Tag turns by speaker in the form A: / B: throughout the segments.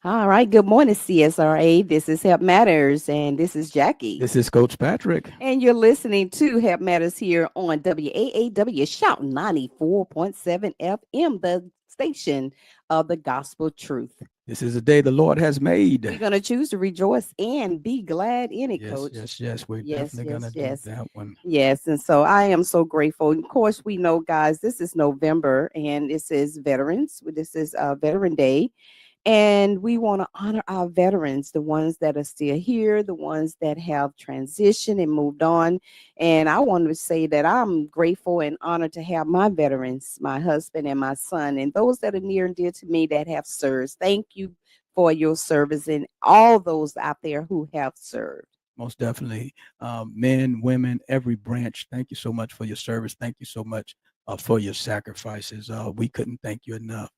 A: All right. Good morning, CSRA. This is Help Matters, and this is Jackie.
B: This is Coach Patrick.
A: And you're listening to Help Matters here on WAAW Shout 94.7 FM, the station of the gospel truth.
B: This is a day the Lord has
A: We're
B: made.
A: going to choose to rejoice and be glad in it,
B: Yes,
A: Coach.
B: yes, yes. We're
A: Yes,
B: definitely going to
A: yes,
B: do
A: yes.
B: that one.
A: Yes, and so I am so grateful. Of course, we know, guys, this is November and this is Veterans. This is Veteran Day. And we want to honor our veterans, the ones that are still here, the ones that have transitioned and moved on. And I want to say that I'm grateful and honored to have my veterans, my husband and my son, and those that are near and dear to me that have served. Thank you for your service and all those out there who have served.
B: Most definitely. Men, women, every branch. Thank you so much for your service. Thank you so much for your sacrifices. We couldn't thank you enough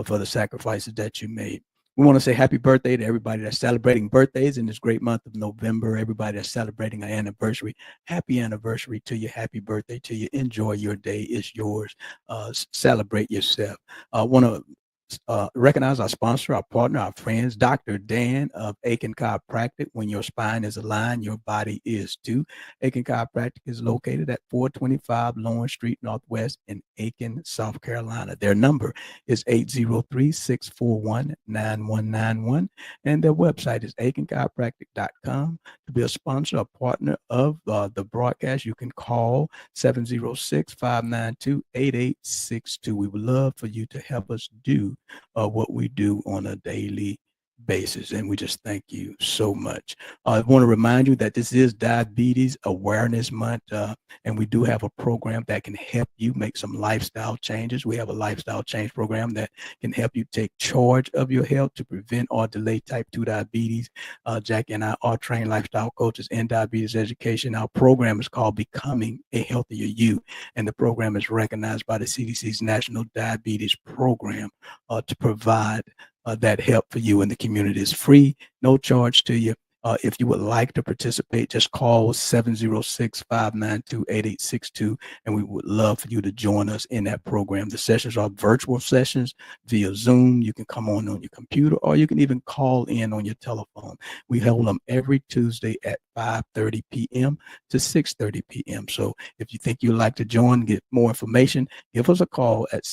B: for the sacrifices that you made. We want to say happy birthday to everybody that's celebrating birthdays in this great month of November. Everybody that's celebrating an anniversary, happy anniversary to you. Happy birthday to you. Enjoy your day. It's yours. Celebrate yourself. I want to recognize our sponsor, our partner, our friends, Dr. Dan of Aiken Chiropractic. When your spine is aligned, your body is too. Aiken Chiropractic is located at 425 Lawrence Street Northwest in Aiken, South Carolina. Their number is 803-641-9191, and their website is aikenchiropractic.com. To be a sponsor, a partner of the broadcast, you can call 706-592-8862. We would love for you to help us do what we do on a daily basis. And we just thank you so much. I want to remind you that this is Diabetes Awareness Month, and we do have a program that can help you make some lifestyle changes. We have a lifestyle change program that can help you take charge of your health to prevent or delay type 2 diabetes. Jackie and I are trained lifestyle coaches in diabetes education. Our program is called Becoming a Healthier You, and the program is recognized by the CDC's National Diabetes Program to provide that help for you in the community. It's free, no charge to you. If you would like to participate, just call 706-592-8862, and we would love for you to join us in that program. The sessions are virtual sessions via Zoom. You can come on your computer, or you can even call in on your telephone. We hold them every Tuesday at 5:30 p.m. to 6:30 p.m. So if you think you'd like to join, get more information, give us a call at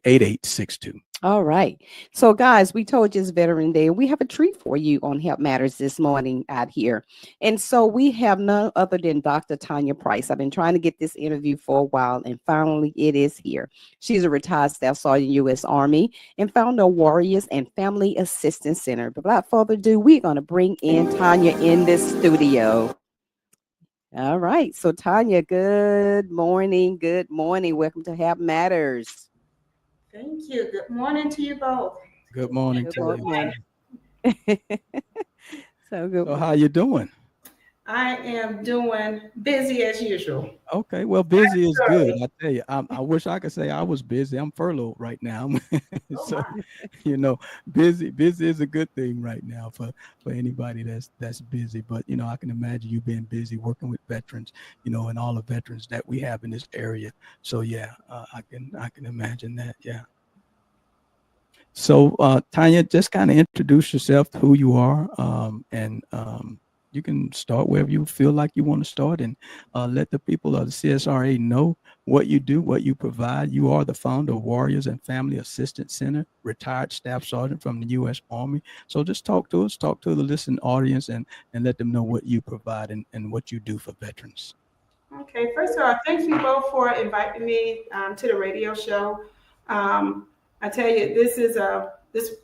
B: 8862.
A: All right. So, guys, we told you it's Veteran Day, and we have a treat for you on Help Matters this morning out here. And so, we have none other than Dr. Tonya Price. I've been trying to get this interview for a while, and finally, it is here. She's a retired Staff Sergeant, U.S. Army, and founder of Warriors and Family Assistance Center. But without further ado, we're going to bring in Tonya in this studio. All right. So, Tonya, good morning. Good morning. Welcome to Help Matters.
C: Thank you. Good morning to you both.
B: Good morning
A: Good
B: to you.
A: morning. So good.
B: So how you doing?
C: I am doing busy as usual.
B: Okay, well, busy is good. I tell you, I wish I could say I was busy. I'm furloughed right now,
C: Oh
B: so
C: my.
B: you know, busy is a good thing right now for anybody that's busy. But I can imagine you being busy working with veterans, and all the veterans that we have in this area. So yeah, I can imagine that. Yeah. So Tanya, just kind of introduce yourself, who you are, and you can start wherever you feel like you want to start, and let the people of the CSRA know what you do, what you provide. You are the founder of Warriors and Family Assistance Center, retired staff sergeant from the U.S. Army. So just talk to us, talk to the listening audience, and let them know what you provide and what you do for veterans.
C: Okay, first of all, thank you both for inviting me to the radio show. I tell you,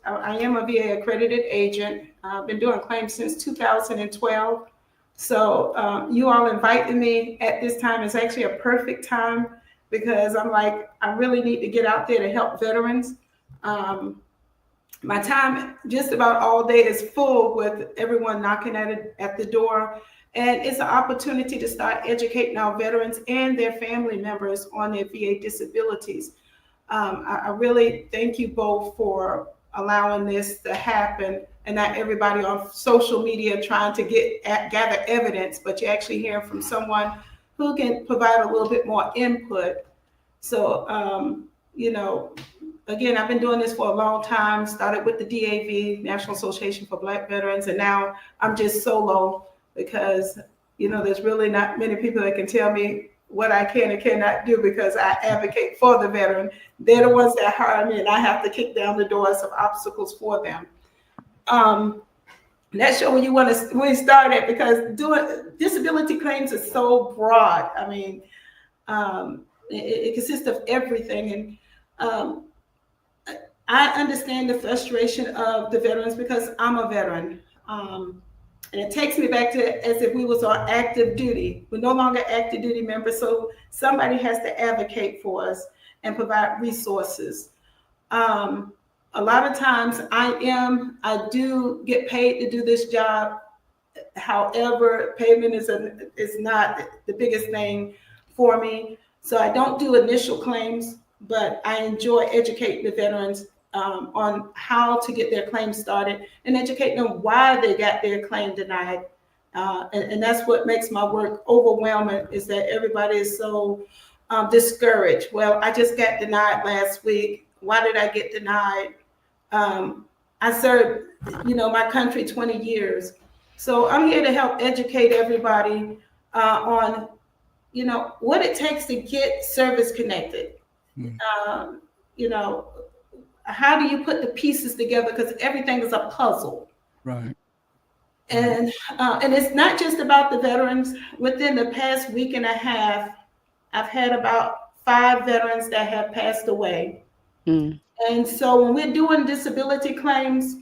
C: I am a VA accredited agent. I've been doing claims since 2012. So you all inviting me at this time is actually a perfect time because I'm like, I really need to get out there to help veterans. Um, my time just about all day is full with everyone knocking at it at the door, and it's an opportunity to start educating our veterans and their family members on their VA disabilities. I really thank you both for allowing this to happen, and not everybody on social media trying to gather evidence, but you're actually hearing from someone who can provide a little bit more input. So, you know, again, I've been doing this for a long time, started with the DAV, National Association for Black Veterans, and now I'm just solo because, there's really not many people that can tell me what I can and cannot do because I advocate for the veteran. They're the ones that hire me, and I have to kick down the doors of obstacles for them. That's where we started, because doing disability claims is so broad. I mean, it consists of everything, and I understand the frustration of the veterans because I'm a veteran. And it takes me back to as if we was on active duty. We're no longer active duty members, so somebody has to advocate for us and provide resources. A lot of times I do get paid to do this job. However, payment is not the biggest thing for me. So I don't do initial claims, but I enjoy educating the veterans on how to get their claims started and educating them why they got their claim denied. And that's what makes my work overwhelming, is that everybody is so discouraged. Well, I just got denied last week. Why did I get denied? I served, my country 20 years. So I'm here to help educate everybody on, what it takes to get service connected. How do you put the pieces together? Because everything is a puzzle.
B: Right.
C: And it's not just about the veterans. Within the past week and a half, I've had about 5 veterans that have passed away. And so when we're doing disability claims,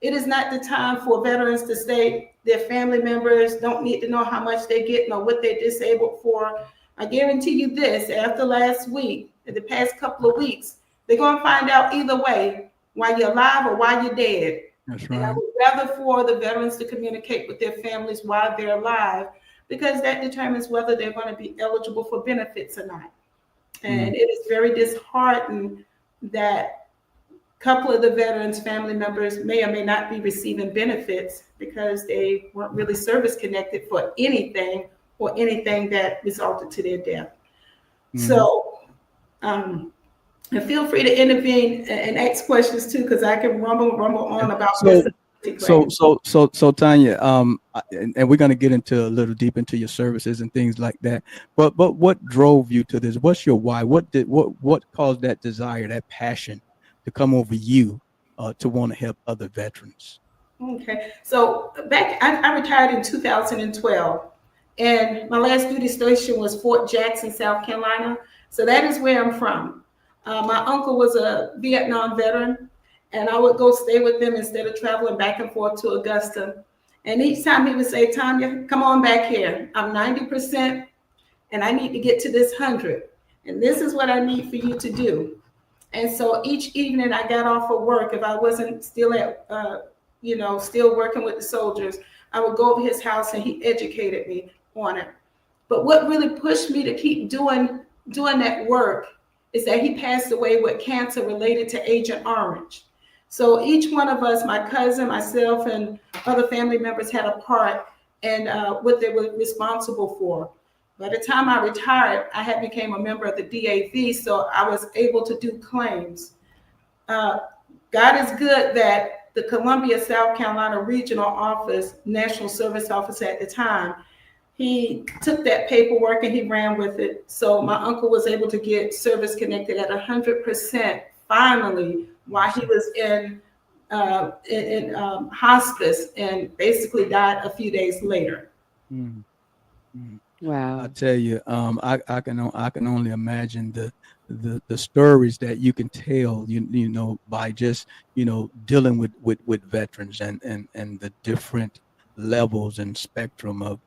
C: it is not the time for veterans to say their family members don't need to know how much they're getting or what they're disabled for. I guarantee you this, after last week, in the past couple of weeks, they're going to find out either way, why you're alive or why you're dead.
B: That's right.
C: And I would rather for the veterans to communicate with their families while they're alive, because that determines whether they're going to be eligible for benefits or not. And it is very disheartening that a couple of the veterans' family members may or may not be receiving benefits because they weren't really service connected for anything or anything that resulted to their death. So, and feel free to intervene and ask questions too, because I can rumble on about this.
B: So Tonya, and we're going to get into a little deep into your services and things like that. But what drove you to this? What's your why? What caused that desire, that passion, to come over you to want to help other veterans?
C: Okay, so I retired in 2012, and my last duty station was Fort Jackson, South Carolina. So that is where I'm from. My uncle was a Vietnam veteran, and I would go stay with them instead of traveling back and forth to Augusta. And each time he would say, "Tonya, come on back here. I'm 90%, and I need to get to this 100. And this is what I need for you to do." And so each evening I got off of work, if I wasn't still at, still working with the soldiers, I would go over his house and he educated me on it. But what really pushed me to keep doing that work is that he passed away with cancer related to Agent Orange. So each one of us, my cousin, myself, and other family members had a part in what they were responsible for. By the time I retired, I had became a member of the DAV, so I was able to do claims. God is good that the Columbia, South Carolina Regional Office, National Service Office at the time, he took that paperwork and he ran with it. So my uncle was able to get service connected at 100% finally while he was in hospice, and basically died a few days later.
A: Wow.
B: I tell you, I can only imagine the stories that you can tell, by just, dealing with veterans and the different levels and spectrum of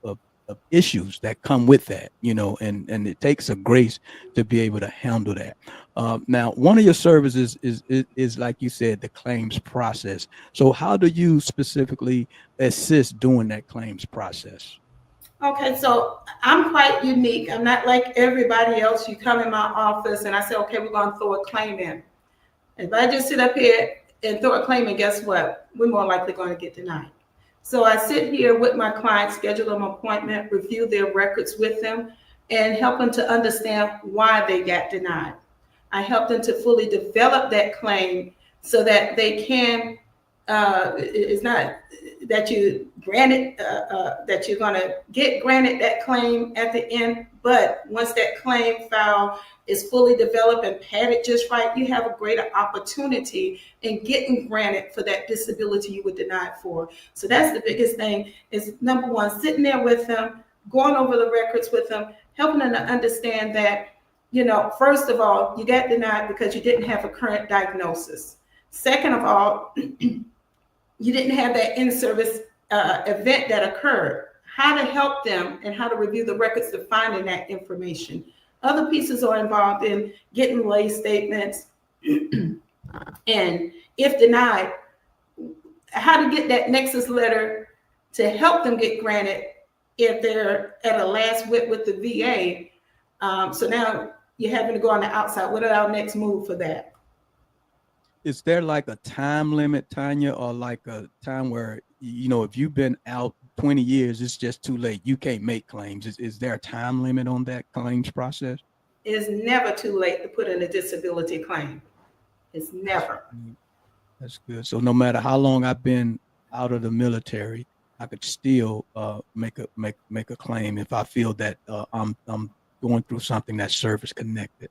B: issues that come with that, and it takes a grace to be able to handle that. Now, one of your services is like you said, the claims process. So how do you specifically assist during that claims process?
C: Okay, so I'm quite unique. I'm not like everybody else. You come in my office and I say, okay, we're going to throw a claim in. If I just sit up here and throw a claim in, guess what? We're more likely going to get denied. So I sit here with my clients, schedule an appointment, review their records with them, and help them to understand why they got denied. I help them to fully develop that claim so that they can, it's not that you granted, that you're gonna get granted that claim at the end, but once that claim file is fully developed and padded just right, you have a greater opportunity in getting granted for that disability you were denied for. So that's the biggest thing, is number one, sitting there with them, going over the records with them, helping them to understand that, first of all, you got denied because you didn't have a current diagnosis. Second of all, you didn't have that in-service event that occurred. How to help them and how to review the records to finding that information. Other pieces are involved in getting lay statements, and if denied, how to get that nexus letter to help them get granted if they're at a last wit with the VA. So now you're having to go on the outside. What are our next move for that?
B: Is there like a time limit, Tonya, or like a time where, if you've been out 20 years, it's just too late, you can't make claims? Is there a time limit on that claims process?
C: It's never too late to put in a disability claim. It's never.
B: That's good. So no matter how long I've been out of the military, I could still make a claim if I feel that I'm going through something that's service connected.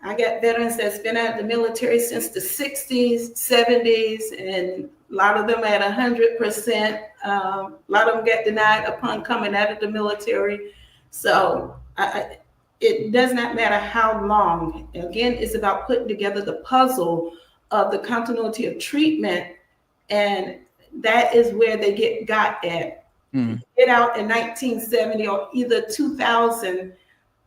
C: I got veterans that's been out of the military since the 60s, 70s, and a lot of them at 100%. A lot of them get denied upon coming out of the military. So it does not matter how long. Again, it's about putting together the puzzle of the continuity of treatment, and that is where they got at. Get out in 1970 or either 2000.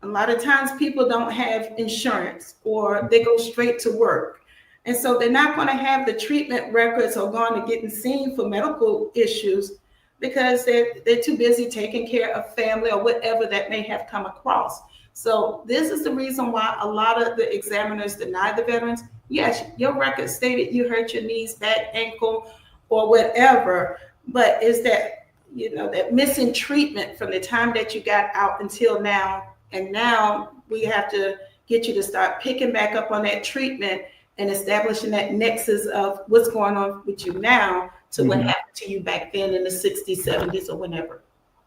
C: A lot of times people don't have insurance, or they go straight to work. And so they're not going to have the treatment records or going to getting seen for medical issues because they're too busy taking care of family or whatever that may have come across. So this is the reason why a lot of the examiners deny the veterans. Yes, your record stated you hurt your knees, back, ankle, or whatever, but is that, that missing treatment from the time that you got out until now. And now we have to get you to start picking back up on that treatment and establishing that nexus of what's going on with you now to what happened to you back then in the 60s, 70s, or whenever.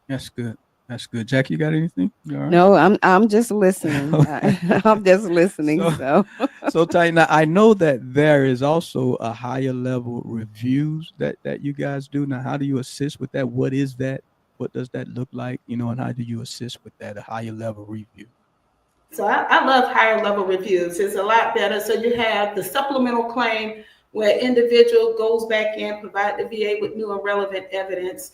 B: That's good. That's good. Jackie, you got anything? You all right?
A: No, I'm just listening. I'm just listening. So
B: Tonya, I know that there is also a higher level reviews that you guys do. Now, how do you assist with that? What is that? What does that look like? And how do you assist with that, a higher level review?
C: So I love higher level reviews. It's a lot better. So you have the supplemental claim where individual goes back in, provide the VA with new and relevant evidence.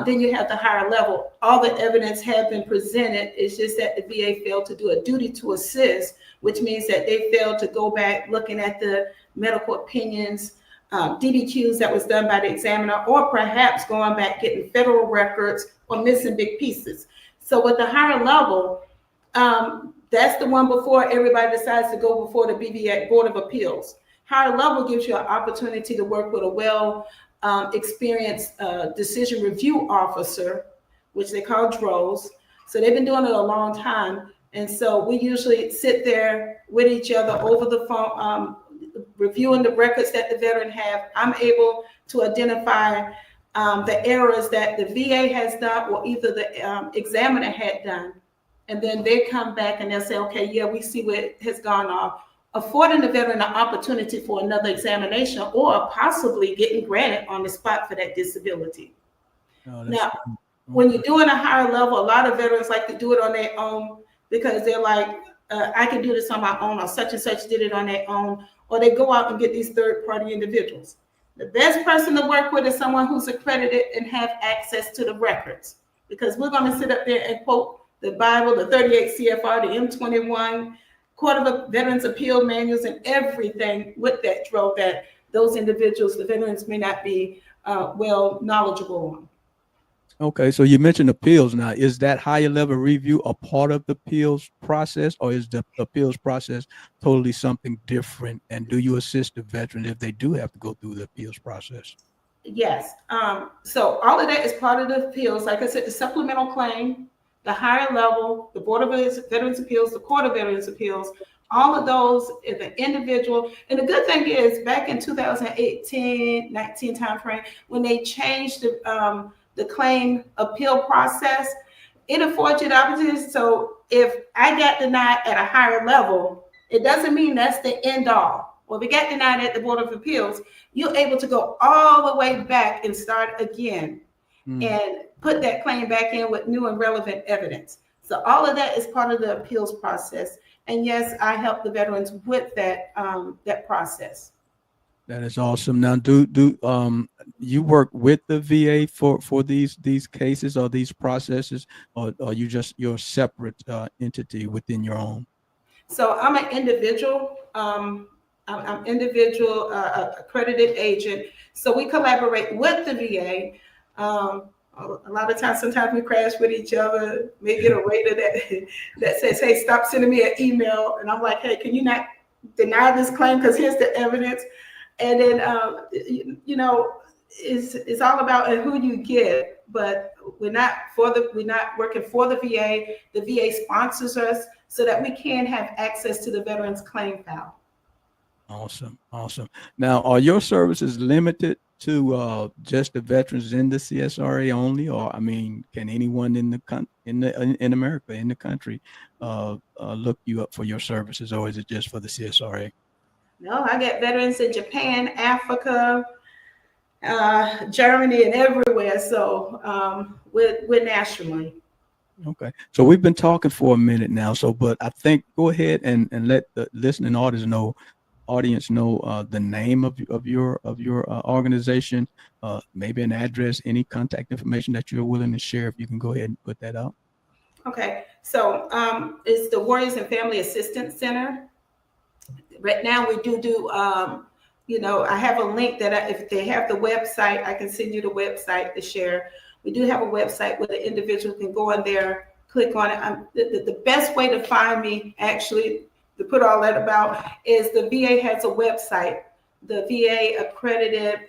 C: Then you have the higher level. All the evidence have been presented. It's just that the VA failed to do a duty to assist, which means that they failed to go back looking at the medical opinions, DBQs that was done by the examiner, or perhaps going back getting federal records or missing big pieces. So with the higher level, that's the one before everybody decides to go before the BVA Board of Appeals. Higher level gives you an opportunity to work with a experienced decision review officer, which they call DROs. So they've been doing it a long time. And so we usually sit there with each other over the phone, reviewing the records that the veteran have. I'm able to identify the errors that the VA has done or either the examiner had done. And then they come back and they'll say, okay, yeah, we see what has gone off, affording the veteran an opportunity for another examination or possibly getting granted on the spot for that disability. Now, when you're doing a higher level, a lot of veterans like to do it on their own because they're like, I can do this on my own, or such and such did it on their own, or they go out and get these third-party individuals. The best person to work with is someone who's accredited and have access to the records, because we're going to sit up there and quote the Bible, the 38 CFR, the M21, Court of Veterans Appeal manuals, and everything with that drove that those individuals, the veterans, may not be well knowledgeable on.
B: Okay, so you mentioned appeals. Now, is that higher level review a part of the appeals process, or is the appeals process totally something different? And do you assist the veteran if they do have to go through the appeals process?
C: Yes. So all of that is part of the appeals. Like I said, the supplemental claim, the higher level, the Board of Veterans Appeals, the Court of Veterans Appeals, all of those is an individual. And the good thing is, back in 2018, 19 timeframe, when they changed the claim appeal process, it affords you the opportunity. So if I got denied at a higher level, it doesn't mean that's the end all. Well, if it got denied at the Board of Appeals, you're able to go all the way back and start again and put that claim back in with new and relevant evidence. So all of that is part of the appeals process. And yes, I help the veterans with that that process.
B: That is awesome. Now, do you work with the VA for these cases or these processes, or are you just your separate entity within your own?
C: So I'm an individual. I'm individual accredited agent. So we collaborate with the VA. A lot of times, sometimes we crash with each other. We get a rater that says, "Hey, stop sending me an email," and I'm like, "Hey, can you not deny this claim? Because here's the evidence." And then, you know, it's all about who you get. But we're not working for the VA. The VA sponsors us so that we can have access to the veterans claim file.
B: Awesome, awesome. Now, are your services limited to just the veterans in the CSRA only, or I mean, can anyone in America, in the country, look you up for your services, or is it just for the CSRA?
C: No, I get veterans in Japan, Africa, Germany, and everywhere. So we're nationally.
B: Okay, so we've been talking for a minute now. So, but I think go ahead and let the listening audience know the name of your organization, maybe an address, any contact information that you're willing to share. If you can go ahead and put that out.
C: Okay, so it's the Warriors and Family Assistance Center. Right now, we do you know, I have a link that if they have the website, I can send you the website to share. We do have a website where the individual can go in there, click on it. The best way to find me, actually, to put all that about, is the VA has a website, the VA accredited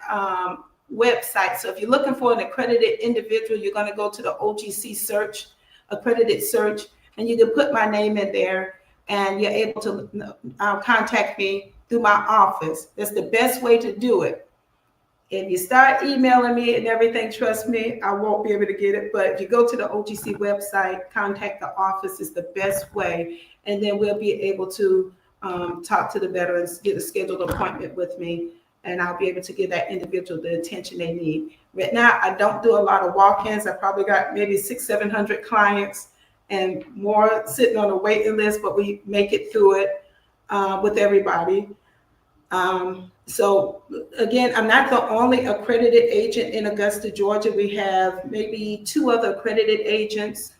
C: website. So if you're looking for an accredited individual, you're going to go to the OGC search, accredited search, and you can put my name in there, and you're able to contact me through my office. That's the best way to do it. If you start emailing me and everything, trust me, I won't be able to get it. But if you go to the OGC website, contact the office is the best way. And then we'll be able to talk to the veterans, get a scheduled appointment with me, and I'll be able to give that individual the attention they need. Right now, I don't do a lot of walk-ins. I probably got maybe 600-700 clients and more sitting on a waiting list, but we make it through it with everybody. So again, I'm not the only accredited agent in Augusta, Georgia. We have maybe 2 other accredited agents.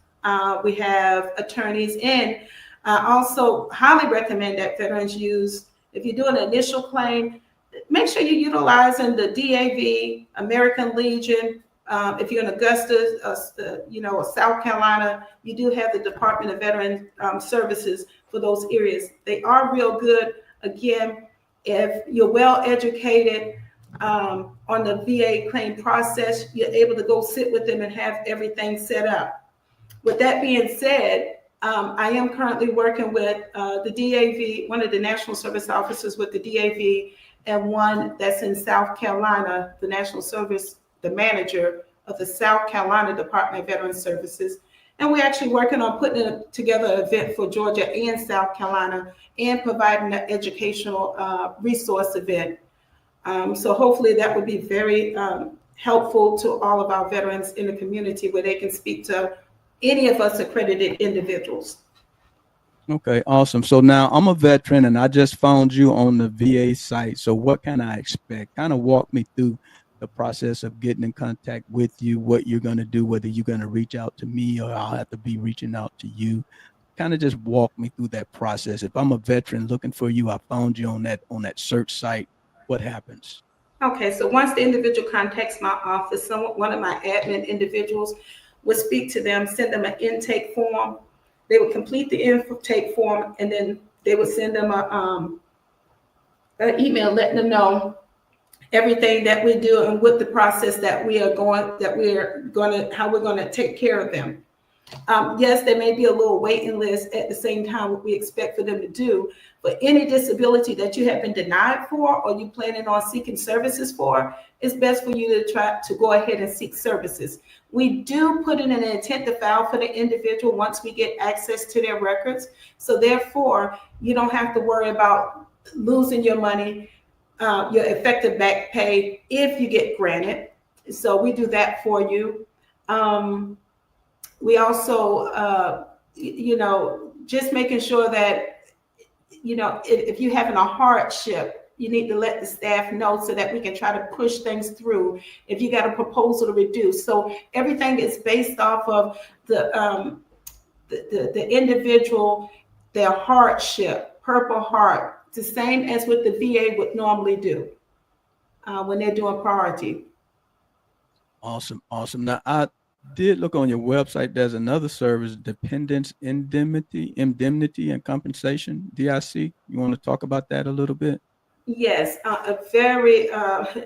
C: We have attorneys, and I also highly recommend that veterans use, if you do an initial claim, make sure you're utilizing the DAV, American Legion. If you're in Augusta, you know, South Carolina, you do have the Department of Veteran Services for those areas. They are real good. Again, if you're well educated on the VA claim process, you're able to go sit with them and have everything set up. With that being said, I am currently working with the DAV, one of the National Service Officers with the DAV, and one that's in South Carolina, the National Service, the manager of the South Carolina Department of Veterans Services. And we're actually working on putting together an event for Georgia and South Carolina and providing an educational resource event. So hopefully that would be very helpful to all of our veterans in the community, where they can speak to any of us accredited individuals.
B: Okay, awesome. So now I'm a veteran and I just found you on the VA site. So what can I expect? Kind of walk me through the process of getting in contact with you, what you're going to do, whether you're going to reach out to me or I'll have to be reaching out to you. Kind of just walk me through that process. If I'm a veteran looking for you, I found you on that search site, what happens? Okay,
C: so once the individual contacts my office, one of my admin individuals would speak to them, send them an intake form. They would complete the intake form, and then they would send them an email letting them know everything that we do and what the process that we're going to, how we're going to take care of them. Yes, there may be a little waiting list at the same time what we expect for them to do, but any disability that you have been denied for or you planning on seeking services for, it's best for you to try to go ahead and seek services. We do put in an intent to file for the individual once we get access to their records. So therefore, you don't have to worry about losing your money, your effective back pay if you get granted. So we do that for you. We also, just making sure that, if you're having a hardship, you need to let the staff know so that we can try to push things through. If you got a proposal to reduce, so everything is based off of the individual, their hardship, Purple Heart, the same as what the VA would normally do when they're doing priority.
B: Awesome. Now, I did look on your website. There's another service, Dependents Indemnity and Compensation, DIC. You want to talk about that a little bit?
C: Yes, a very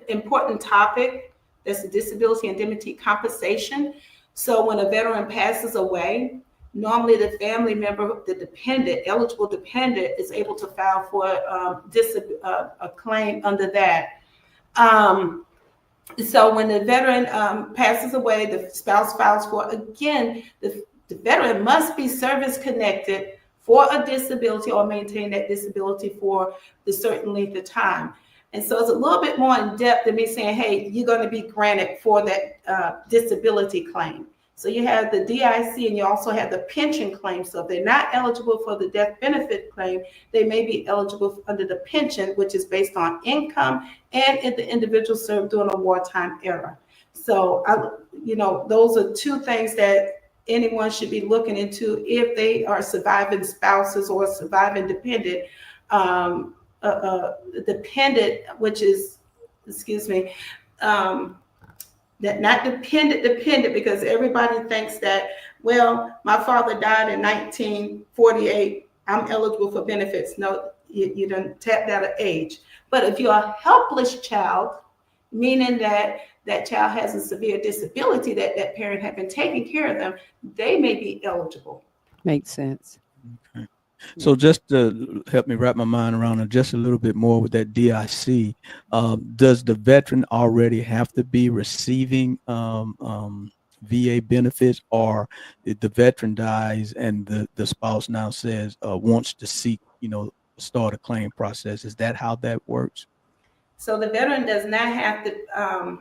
C: important topic. That's the disability indemnity compensation. So when a veteran passes away, normally the family member, the dependent, eligible dependent, is able to file for a claim under that. So when the veteran passes away, the spouse files for, again, the veteran must be service connected for a disability or maintain that disability for the certain length of time. And so it's a little bit more in depth than me saying, hey, you're going to be granted for that disability claim. So you have the DIC and you also have the pension claim. So if they're not eligible for the death benefit claim, they may be eligible under the pension, which is based on income and if the individual served during a wartime era. So, those are two things that anyone should be looking into if they are surviving spouses or surviving dependent. Dependent, which is, that not dependent, because everybody thinks that, well, my father died in 1948, I'm eligible for benefits. No, you don't tap out of age. But if you're a helpless child, meaning that that child has a severe disability that that parent had been taking care of them, they may be eligible.
A: Makes sense.
B: Okay. So just to help me wrap my mind around it just a little bit more with that DIC, does the veteran already have to be receiving VA benefits, or if the veteran dies and the spouse now says wants to seek, start a claim process? Is that how that works?
C: So the veteran does not have to,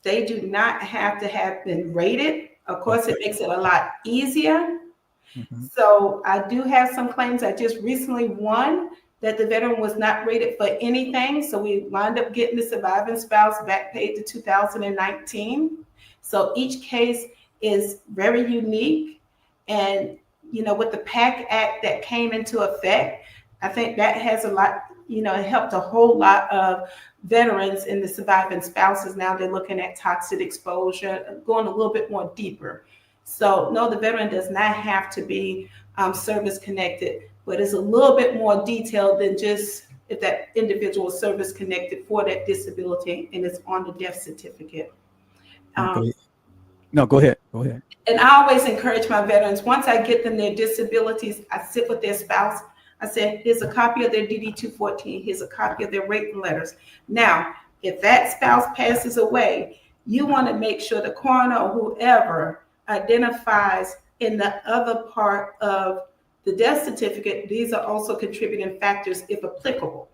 C: they do not have to have been rated. Of course, it makes it a lot easier. Mm-hmm. So I do have some claims I just recently won that the veteran was not rated for anything. So we wound up getting the surviving spouse back paid to 2019. So each case is very unique. And, with the PAC Act that came into effect, I think that has a lot, it helped a whole lot of veterans and the surviving spouses. Now they're looking at toxic exposure, going a little bit more deeper. So no, the veteran does not have to be service connected, but it's a little bit more detailed than just if that individual is service connected for that disability and it's on the death certificate.
B: No, go ahead.
C: And I always encourage my veterans, once I get them their disabilities, I sit with their spouse. I said, here's a copy of their DD-214. Here's a copy of their rating letters. Now, if that spouse passes away, you want to make sure the coroner or whoever identifies in the other part of the death certificate, these are also contributing factors if applicable.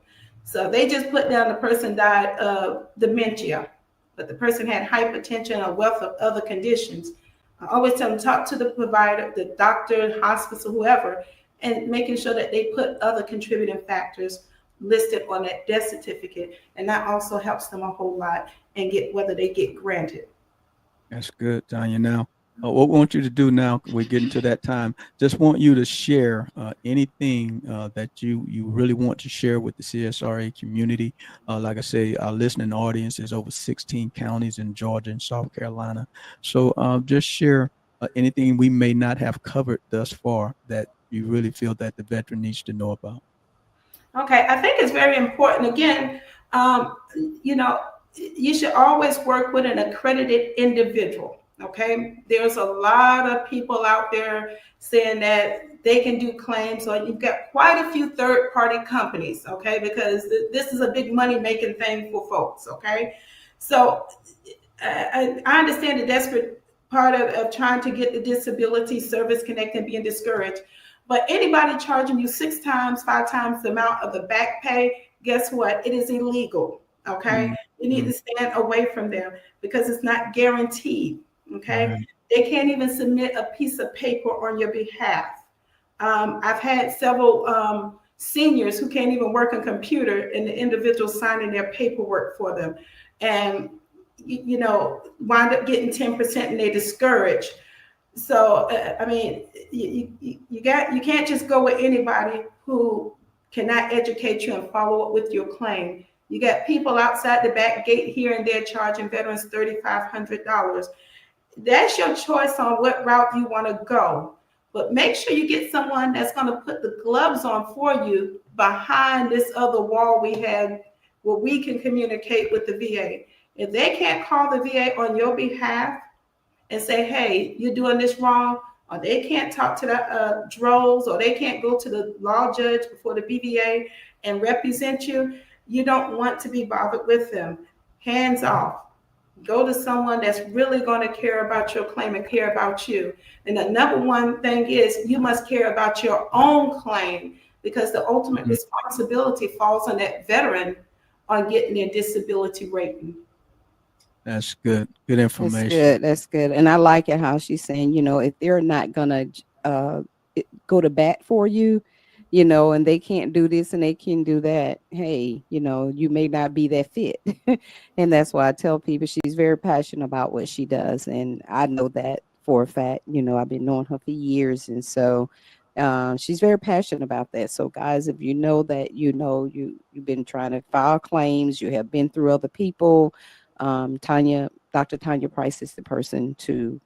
C: So they just put down the person died of dementia, but the person had hypertension, a wealth of other conditions. I always tell them, talk to the provider, the doctor, hospice, or whoever, and making sure that they put other contributing factors listed on that death certificate. And that also helps them a whole lot and get whether they get granted.
B: That's good, Tonya. Now, what we want you to do now, we're getting to that time, just want you to share anything that you really want to share with the CSRA community. Like I say, our listening audience is over 16 counties in Georgia and South Carolina. So just share anything we may not have covered thus far that you really feel that the veteran needs to know about.
C: Okay, I think it's very important. Again, you should always work with an accredited individual. Okay, there's a lot of people out there saying that they can do claims, or you've got quite a few third-party companies, okay, because this is a big money-making thing for folks, okay? So I understand the desperate part of trying to get the disability service connected and being discouraged, but anybody charging you 6 times, 5 times the amount of the back pay, guess what? It is illegal, okay? You need to stand away from them because it's not guaranteed. Okay,
B: Right.
C: they can't even submit a piece of paper on your behalf. I've had several seniors who can't even work a computer, and the individual signing their paperwork for them, and wind up getting 10%, and they're discouraged. So I mean, you can't just go with anybody who cannot educate you and follow up with your claim. You got people outside the back gate here and there charging veterans $3,500. That's your choice on what route you want to go. But make sure you get someone that's going to put the gloves on for you behind this other wall we have where we can communicate with the VA. If they can't call the VA on your behalf and say, hey, you're doing this wrong, or they can't talk to the DROs, or they can't go to the law judge before the BVA and represent you, you don't want to be bothered with them. Hands off. Go to someone that's really going to care about your claim and care about you. And the number one thing is you must care about your own claim, because the ultimate responsibility falls on that veteran on getting their disability rating.
B: That's good. Good information.
A: That's good. That's good. And I like it how she's saying, if they're not gonna go to bat for you, and they can't do this and they can do that, hey, you may not be that fit. And that's why I tell people she's very passionate about what she does. And I know that for a fact. I've been knowing her for years. And so she's very passionate about that. So guys, if you know that you've been trying to file claims, you have been through other people, Dr. Tonya Price is the person to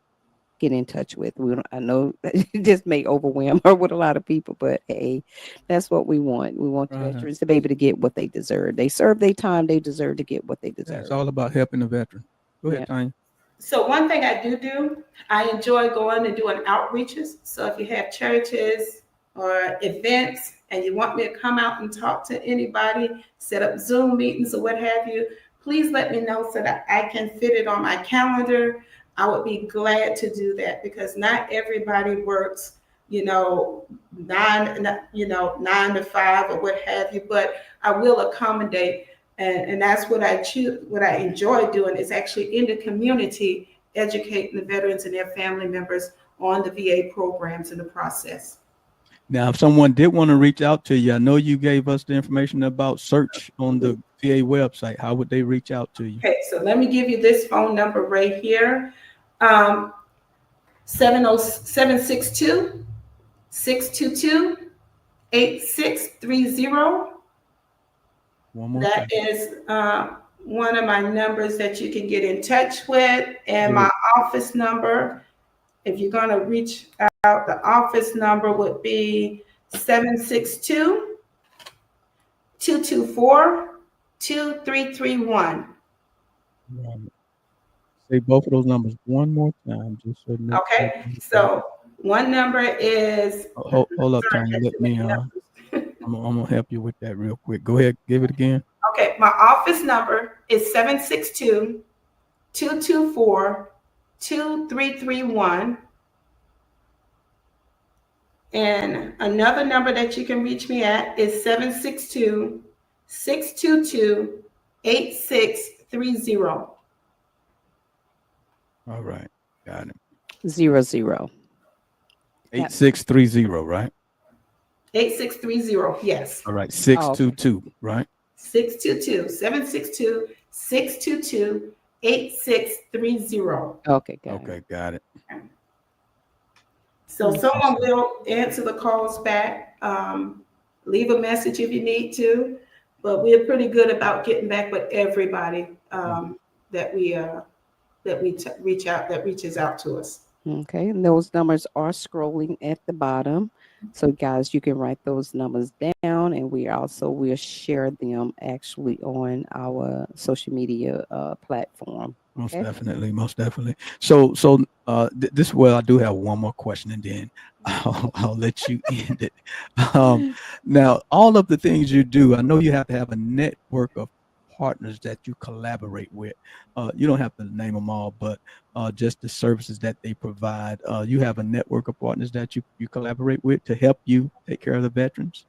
A: get in touch with. I know this may overwhelm her with a lot of people, but hey, that's what we want. We want the veterans to be able to get what they deserve. They serve their time. They deserve to get what they deserve.
B: It's all about helping the veteran. Go ahead, Tonya.
C: So one thing I do, I enjoy going and doing outreaches. So if you have churches or events and you want me to come out and talk to anybody, set up Zoom meetings or what have you, please let me know so that I can fit it on my calendar. I would be glad to do that, because not everybody works, 9 to 5 or what have you, but I will accommodate. And that's what I choose. What I enjoy doing is actually in the community, educating the veterans and their family members on the VA programs in the process.
B: Now, if someone did want to reach out to you, I know you gave us the information about search on the VA website. How would they reach out to you?
C: Okay, so let me give you this phone number right here. 706-222-8630.
B: One more
C: That
B: time.
C: is one of my numbers that you can get in touch with, and my office number. If you're going to reach out, the office number would be 762-224-2331.
B: Say both of those numbers one more time, just so.
C: Okay, so one number is.
B: Hold up, Tonya. Let me. I'm gonna help you with that real quick. Go ahead, give it again.
C: Okay, my office number is 762-224-2331. And another number that you can reach me at is 762-622-8630.
B: All right, got it.
A: 00.
B: 8630, right?
C: 8630, yes.
B: All right, 622, right?
C: 762-622-8630.
A: Okay, got
B: Okay, got it.
C: So someone will answer the calls back. Leave a message if you need to, but we're pretty good about getting back with everybody that reaches out to us.
A: Okay, and those numbers are scrolling at the bottom. So guys, you can write those numbers down, and we'll share them actually on our social media platform.
B: Most
A: Okay.
B: definitely, most definitely. This well, I do have one more question, and then I'll let you end it. Um, Now, all of the things you do, I know you have to have a network of partners that you collaborate with. You don't have to name them all, but just the services that they provide. You have a network of partners that you collaborate with to help you take care of the veterans.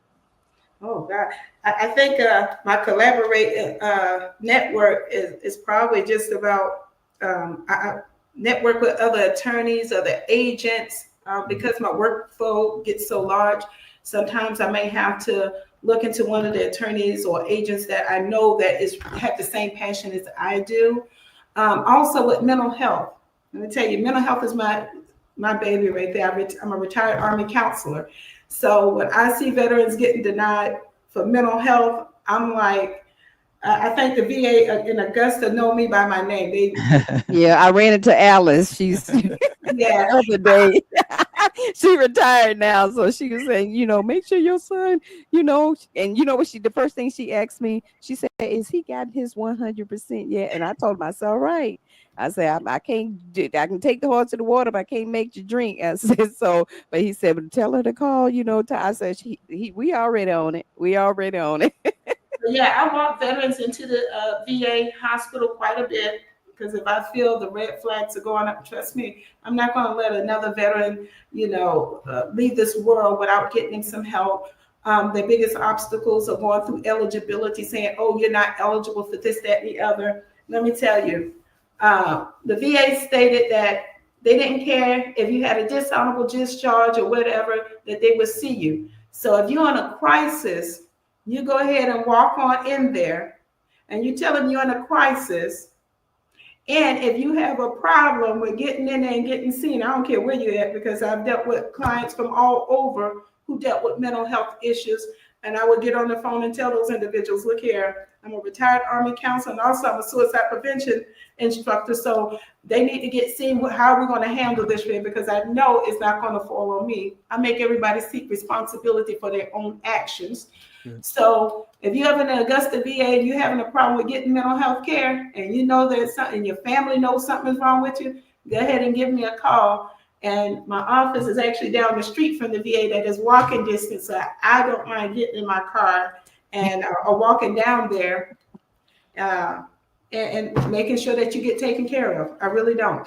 C: Oh God, I think my collaborate network is probably just about I network with other attorneys, other agents,
B: Mhm.
C: because my workflow gets so large. Sometimes I may have to look into one of the attorneys or agents that I know that is have the same passion as I do. Also with mental health, let me tell you, mental health is my baby right there. I'm a retired Army counselor. So when I see veterans getting denied for mental health, I'm like, I think the VA in Augusta know me by my name.
A: Yeah, I ran into Alice. She's
C: Yeah,
A: the other day. She retired now, so she was saying, make sure your son, and you know what the first thing she asked me, she said, "Is he got his 100% yet?" And I told myself, right. I said, I can't do, I can take the horse to the water, but I can't make you drink. I said, so, but he said, but tell her to call, I said, we already on it. We already on it.
C: yeah, I walk veterans into the VA hospital quite a bit because if I feel the red flags are going up, trust me, I'm not going to let another veteran, leave this world without getting him some help. The biggest obstacles are going through eligibility, saying, "Oh, you're not eligible for this, that, and the other." Let me tell you, the VA stated that they didn't care if you had a dishonorable discharge or whatever, that they would see you. So if you're in a crisis, you go ahead and walk on in there and you tell them you're in a crisis. And if you have a problem with getting in there and getting seen, I don't care where you're at, because I've dealt with clients from all over who dealt with mental health issues. And I would get on the phone and tell those individuals, look here, I'm a retired Army counselor and also I'm a suicide prevention instructor. So they need to get seen how we're going to handle this here, because I know it's not going to fall on me. I make everybody seek responsibility for their own actions.
B: Good.
C: So if you have an Augusta VA and you're having a problem with getting mental health care and you know there's something, your family knows something's wrong with you, go ahead and give me a call. And my office is actually down the street from the VA, that is walking distance. So I don't mind getting in my car and or walking down there uh, and making sure that you get taken care of. I really don't.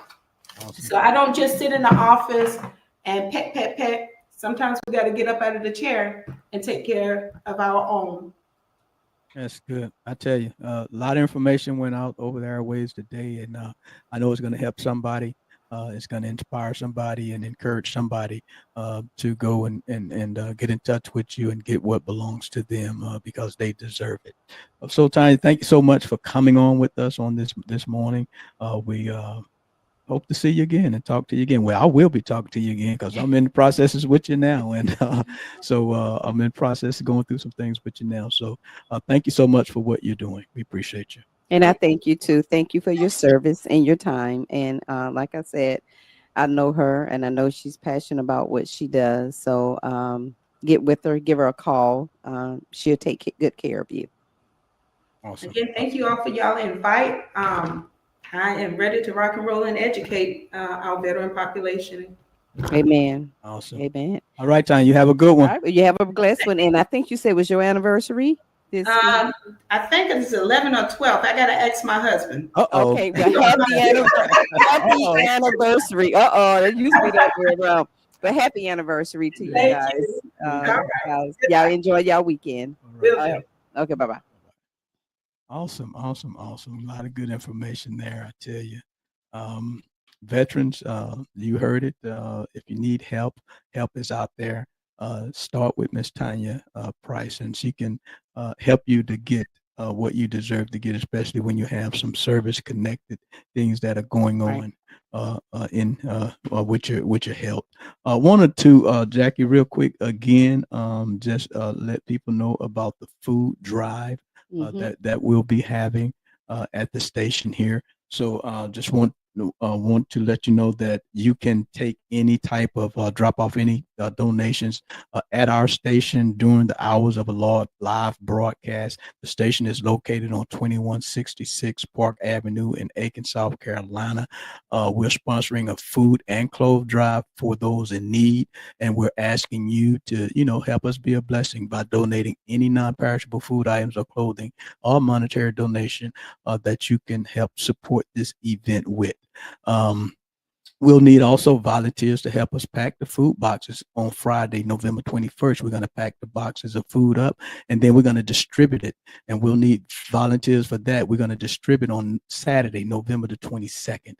B: Awesome.
C: So I don't just sit in the office and peck, peck, peck. Sometimes we got to get up out of the chair and take care of our own.
B: That's good. I tell you, a lot of information went out over the airways today, and I know it's going to help somebody. It's going to inspire somebody and encourage somebody to go and get in touch with you and get what belongs to them because they deserve it. So, Tanya, thank you so much for coming on with us on this morning. We hope to see you again and talk to you again. Well, I will be talking to you again because I'm in the processes with you now. And I'm in process of going through some things with you now. So thank you so much for what you're doing. We appreciate you.
A: And I thank you too. Thank you for your service and your time. And like I said, I know her and I know she's passionate about what she does. So get with her, give her a call. She'll take good care of you.
B: Awesome.
C: Again, thank you all for y'all invite. I am ready to rock and roll and educate our veteran population.
A: Amen.
B: Awesome.
A: Amen.
B: All right, Tanya, you have a good
A: All
B: one.
A: right. Well, you have a blessed one. And I think you said it was your anniversary this week.
C: I think it's 11 or 12. I got to ask my husband.
B: Uh-oh.
A: Okay. Well, happy anniversary. Happy
B: Uh-oh.
A: anniversary. It used to be that way around. But happy anniversary to you
C: Thank
A: guys.
C: you. All right.
A: Guys. Y'all enjoy y'all weekend.
B: All right.
C: Will do.
A: Okay. Bye-bye.
B: Awesome, awesome, awesome. A lot of good information there, I tell you. Veterans, you heard it. If you need help, help is out there. Start with Miss Tonya Price, and she can help you to get what you deserve to get, especially when you have some service-connected things that are going on with your health. Wanted to, Jackie, real quick again, just let people know about the food drive that we'll be having at the station here. So just want to let you know that you can take any type of drop off any donations at our station during the hours of a live broadcast. The station is located on 2166 Park Avenue in Aiken, South Carolina. We're sponsoring a food and clothes drive for those in need, and we're asking you to, help us be a blessing by donating any non-perishable food items or clothing or monetary donation that you can help support this event with. We'll need also volunteers to help us pack the food boxes on Friday, November 21st. We're going to pack the boxes of food up, and then we're going to distribute it. And we'll need volunteers for that. We're going to distribute on Saturday, November the 22nd.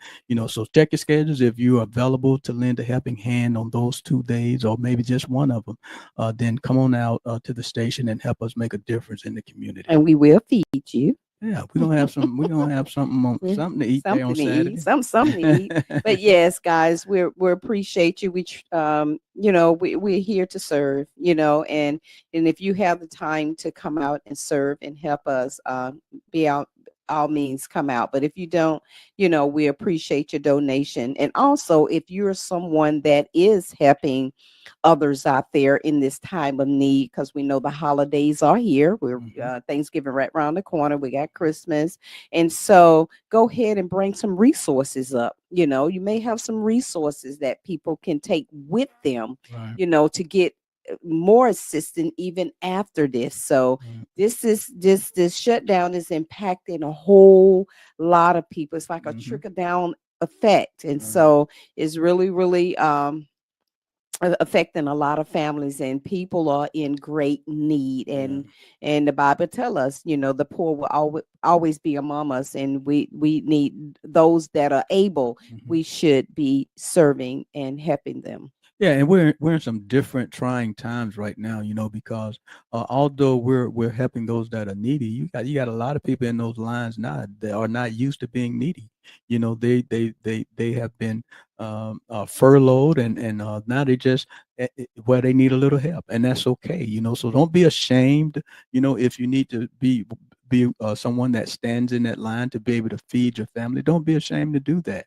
B: So check your schedules. If you're available to lend a helping hand on those 2 days, or maybe just one of them, then come on out to the station and help us make a difference in the community.
A: And we will feed you.
B: Yeah, we're gonna have some. We're gonna have something to eat there on Saturday.
A: Something to eat. But yes, guys, we appreciate you. We're here to serve. And if you have the time to come out and serve and help us, be out. All means come out. But if you don't, we appreciate your donation. And also, if you're someone that is helping others out there in this time of need, because we know the holidays are here. We're Thanksgiving right around the corner. We got Christmas. And so go ahead and bring some resources up. You may have some resources that people can take with them, right, to get more assistance even after this. So this shutdown is impacting a whole lot of people. It's like a trickle down effect. And so it's really, really affecting a lot of families, and people are in great need. And the Bible tell us, the poor will always be among us, and we need those that are able. We should be serving and helping them.
B: Yeah, and we're in some different trying times right now, because although we're helping those that are needy, you got a lot of people in those lines now that are not used to being needy. They have been furloughed, and now they just where they need a little help, and that's okay. So don't be ashamed. If you need to be someone that stands in that line to be able to feed your family, don't be ashamed to do that.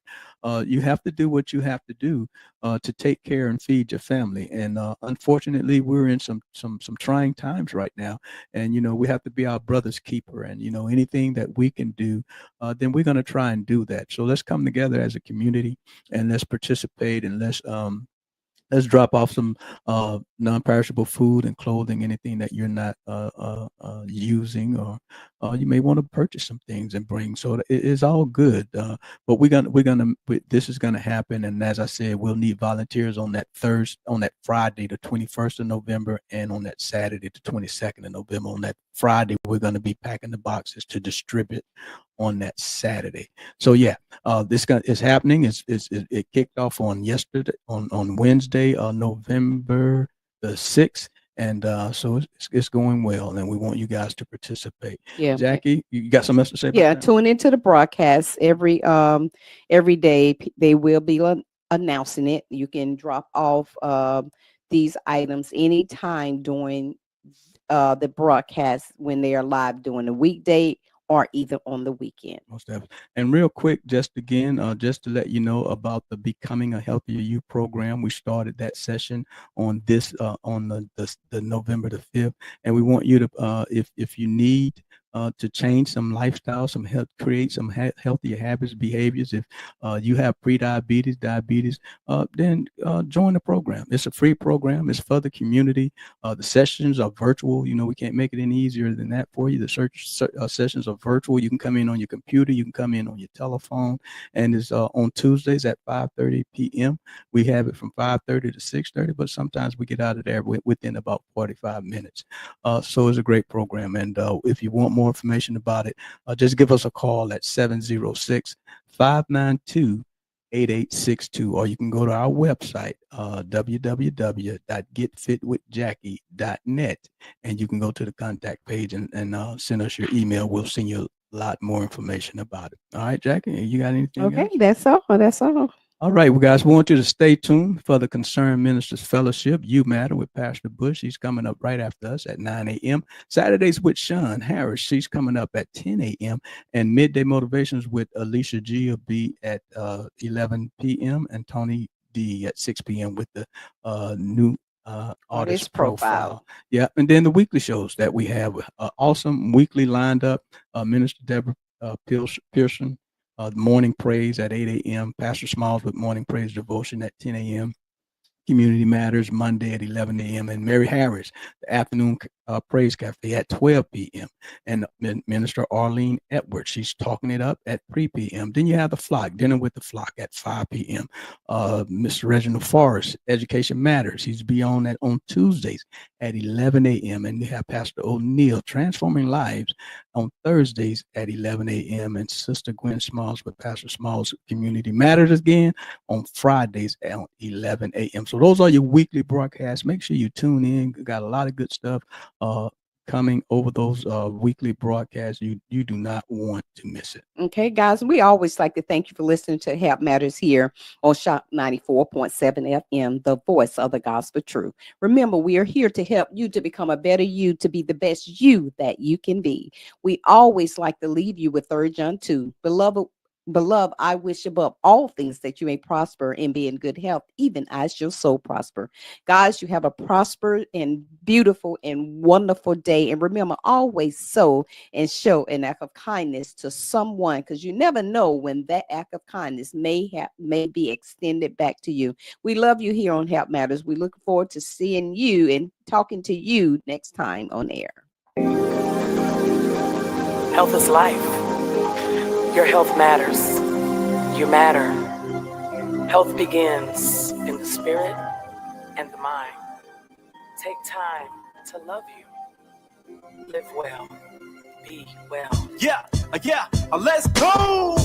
B: You have to do what you have to do to take care and feed your family. And unfortunately, we're in some trying times right now. And we have to be our brother's keeper. And anything that we can do, then we're going to try and do that. So let's come together as a community and let's participate, and let's drop off some non-perishable food and clothing, anything that you're not using, or you may want to purchase some things and bring. So it's all good. But this is gonna happen, and as I said, we'll need volunteers on that Friday, the 21st of November, and on that Saturday, the 22nd of November. On that Friday, we're gonna be packing the boxes to distribute on that Saturday. So yeah, this is happening. It kicked off on Wednesday, November the 6th. And so it's going well, and we want you guys to participate. Yeah, Jackie, you got something else to say about that?
A: Tune into the broadcast every day. They will be announcing it. You can drop off these items anytime during the broadcast when they are live during the weekday or either on the weekend.
B: Most definitely. And real quick, just to let you know about the Becoming a Healthier You program. We started that session on the November the 5th, and we want you to, if you need to change some lifestyle, create some healthier habits, behaviors. If you have pre-diabetes, diabetes, then join the program. It's a free program. It's for the community. The sessions are virtual. We can't make it any easier than that for you. The sessions are virtual. You can come in on your computer. You can come in on your telephone. And it's on Tuesdays at 5:30 p.m. We have it from 5:30 to 6:30, but sometimes we get out of there within about 45 minutes. So it's a great program. And if you want more information about it, just give us a call at 706-592-8862, or you can go to our website, www.getfitwithjackie.net, and you can go to the contact page and send us your email. We'll send you a lot more information about it. All right, Jackie, you got anything else?
A: That's all.
B: All right, well, guys, we want you to stay tuned for the Concerned Ministers Fellowship, You Matter, with Pastor Bush. He's coming up right after us at 9 a.m. Saturdays with Sean Harris. She's coming up at 10 a.m. And Midday Motivations with Alicia G will be at 11 p.m. And Tony HD at 6 p.m. with the new artist
A: profile.
B: profile. Yeah, and then the weekly shows that we have, awesome weekly lined up. Minister Deborah Pearson, morning praise at 8 a.m. Pastor Smiles with morning praise devotion at 10 a.m. Community Matters Monday at 11 a.m. and Mary Harris, the afternoon praise cafe at 12 p.m. and Minister Arlene Edwards, she's talking it up at 3 p.m. Then you have the flock, dinner with the flock at 5 p.m. Mr. Reginald Forrest, Education Matters, he's be on that on Tuesdays at 11 a.m. and you have Pastor O'Neill, Transforming Lives, on Thursdays at 11 a.m. and Sister Gwen Smalls with Pastor Smalls, Community Matters again on Fridays at 11 a.m. So those are your weekly broadcasts. Make sure you tune in. We got a lot of good stuff coming over those weekly broadcasts. You do not want to miss it.
A: Okay, guys, we always like to thank you for listening to Help Matters here on Shop 94.7 FM, the voice of the gospel truth. Remember, we are here to help you to become a better you, to be the best you that you can be. We always like to leave you with 3 John 2. Beloved, I wish above all things that you may prosper and be in good health, even as your soul prosper. Guys, you have a prosperous and beautiful and wonderful day. And remember, always sow and show an act of kindness to someone, because you never know when that act of kindness may be extended back to you. We love you here on Help Matters. We look forward to seeing you and talking to you next time on air.
D: Health is life. Your health matters. You matter. Health begins in the spirit and the mind. Take time to love you. Live well. Be well.
E: Yeah, let's go.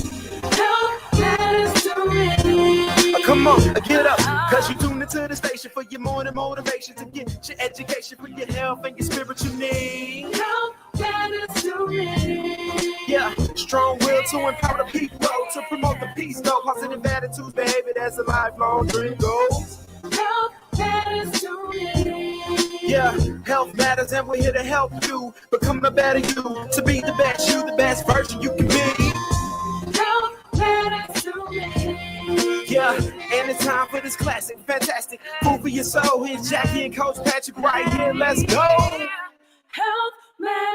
D: Health matters to me.
E: Come on, get up, cause you tune into the station for your morning motivation to get your education for your health and your spiritual needs.
D: Health matters to me.
E: Yeah, strong will to empower the people, to promote the peace, no positive attitudes, baby, that's a lifelong dream goals.
D: Health matters to me.
E: Yeah, health matters and we're here to help you become a better you, to be the best you, the best version you can be.
D: Health matters to me.
E: Yeah, and it's time for this classic, fantastic food for your soul. Here's Jackie and Coach Patrick right here, let's go.
D: Health matters.